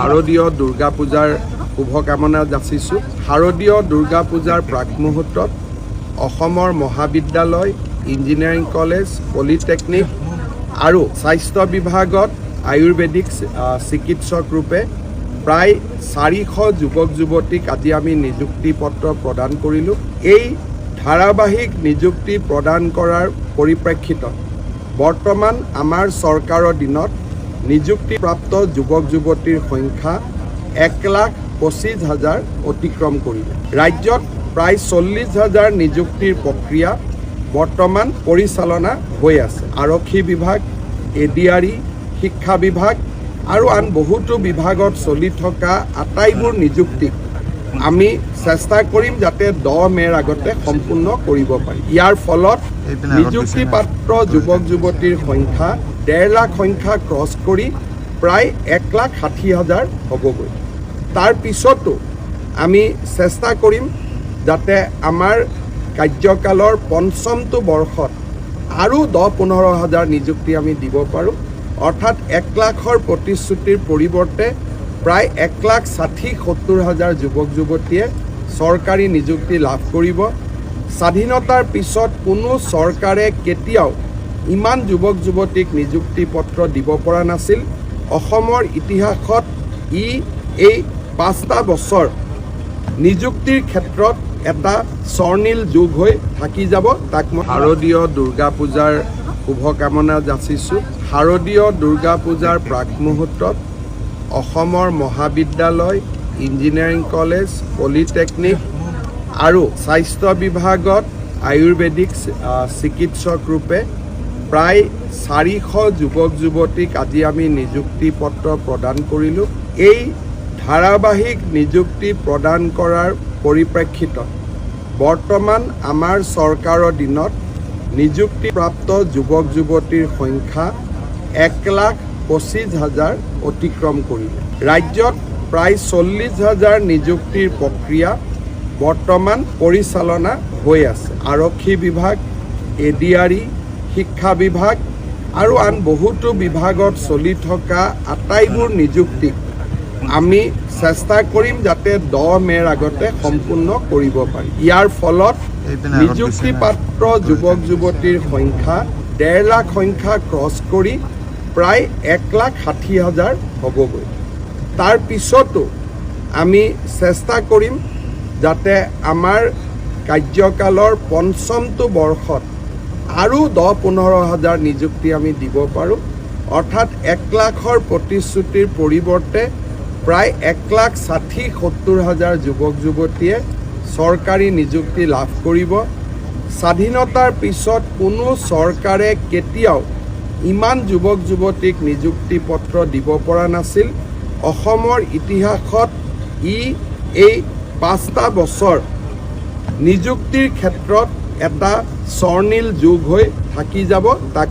শাৰদীয় দুৰ্গা পূজাৰ শুভকামনা যাচিছোঁ। শাৰদীয় দুৰ্গা পূজাৰ প্ৰাকমুহূৰ্তত অসমৰ মহাবিদ্যালয়, ইঞ্জিনিয়াৰিং কলেজ, পলিটেকনিক আৰু স্বাস্থ্য বিভাগত আয়ুৰ্বেদিক চিকিৎসক ৰূপে প্ৰায় 400 যুৱক যুৱতীক আজি আমি নিযুক্তি পত্ৰ প্ৰদান কৰিলোঁ। এই ধাৰাবাহিক নিযুক্তি প্ৰদান কৰাৰ পৰিপ্ৰেক্ষিতত বৰ্তমান আমাৰ চৰকাৰৰ দিনত নিযুক্তিপ্ৰাপ্ত যুৱক যুৱতীৰ সংখ্যা 1,25,000 অতিক্ৰম কৰিলে। ৰাজ্যত প্ৰায় 40,000 নিযুক্তিৰ প্ৰক্ৰিয়া বৰ্তমান পৰিচালনা হৈ আছে। আৰক্ষী বিভাগ, এডিআৰই, শিক্ষা বিভাগ আৰু আন বহুতো বিভাগত চলি থকা আটাইবোৰ নিযুক্তি আমি চেষ্টা কৰিম যাতে 10 মে'ৰ আগতে সম্পূৰ্ণ কৰিব পাৰি। ইয়াৰ ফলত নিযুক্তিপ্ৰাপ্ত যুৱক যুৱতীৰ সংখ্যা 1.5 লাখ সংখ্যা ক্ৰছ কৰি প্ৰায় 1,60,000 হ'বগৈ। তাৰ পিছতো আমি চেষ্টা কৰিম যাতে আমাৰ কাৰ্যকালৰ পঞ্চমটো বৰ্ষত আৰু 10-15 হাজাৰ নিযুক্তি আমি দিব পাৰোঁ। অৰ্থাৎ 1 লাখৰ প্ৰতিশ্ৰুতিৰ পৰিৱৰ্তে প্ৰায় 1,60,000-70,000 যুৱক যুৱতীয়ে চৰকাৰী নিযুক্তি লাভ কৰিব। স্বাধীনতাৰ পিছত কোনো চৰকাৰে কেতিয়াও ইমান যুৱক যুৱতীক নিযুক্তি পত্ৰ দিব পৰা নাছিল। অসমৰ ইতিহাসত এই 5টা বছৰ নিযুক্তিৰ ক্ষেত্ৰত এটা স্বৰ্ণীল যুগ হৈ থাকি যাব। তাক মই শাৰদীয় দুৰ্গা পূজাৰ শুভকামনা যাচিছোঁ। শাৰদীয় দুৰ্গা পূজাৰ প্ৰাকমুহূৰ্তত অসমৰ মহাবিদ্যালয়, ইঞ্জিনিয়াৰিং কলেজ, পলিটেকনিক আৰু স্বাস্থ্য বিভাগত আয়ুৰ্বেদিক চিকিৎসক ৰূপে প্ৰায় 400 যুৱক যুৱতীক আজি আমি নিযুক্তি পত্ৰ প্ৰদান কৰিলোঁ। এই ধাৰাবাহিক নিযুক্তি প্ৰদান কৰাৰ পৰিপ্ৰেক্ষিতত বৰ্তমান আমাৰ চৰকাৰৰ দিনত নিযুক্তিপ্ৰাপ্ত যুৱক যুৱতীৰ সংখ্যা 1,25,000 অতিক্ৰম কৰিলে। ৰাজ্যত প্ৰায় 40,000 নিযুক্তিৰ প্ৰক্ৰিয়া বৰ্তমান পৰিচালনা হৈ আছে। আৰক্ষী বিভাগ, এডিআৰই, শিক্ষা বিভাগ আৰু আন বহুতো বিভাগত চলি থকা আটাইবোৰ নিযুক্তি আমি চেষ্টা কৰিম যাতে 10 মে'ৰ আগতে সম্পূৰ্ণ কৰিব পাৰি। ইয়াৰ ফলত নিযুক্তিপ্ৰাপ্ত যুৱক যুৱতীৰ সংখ্যা 1.5 লাখ সংখ্যা ক্ৰছ কৰি প্ৰায় 1,60,000 হ'বগৈ। তাৰ পিছতো আমি চেষ্টা কৰিম যাতে আমাৰ কাৰ্যকালৰ পঞ্চমটো বৰ্ষত আৰু 10-15 হাজাৰ নিযুক্তি আমি দিব পাৰোঁ। অৰ্থাৎ 1 লাখৰ প্ৰতিশ্ৰুতিৰ পৰিৱৰ্তে প্ৰায় 1,60,000-70,000 যুৱক যুৱতীয়ে চৰকাৰী নিযুক্তি লাভ কৰিব। স্বাধীনতাৰ পিছত কোনো চৰকাৰে কেতিয়াও ইমান যুৱক যুৱতীক নিযুক্তি পত্ৰ দিব পৰা নাছিল। অসমৰ ইতিহাসত এই 5টা বছৰ নিযুক্তিৰ ক্ষেত্ৰত এটা স্বৰ্ণীল যুগ হৈ থাকি যাব। তাক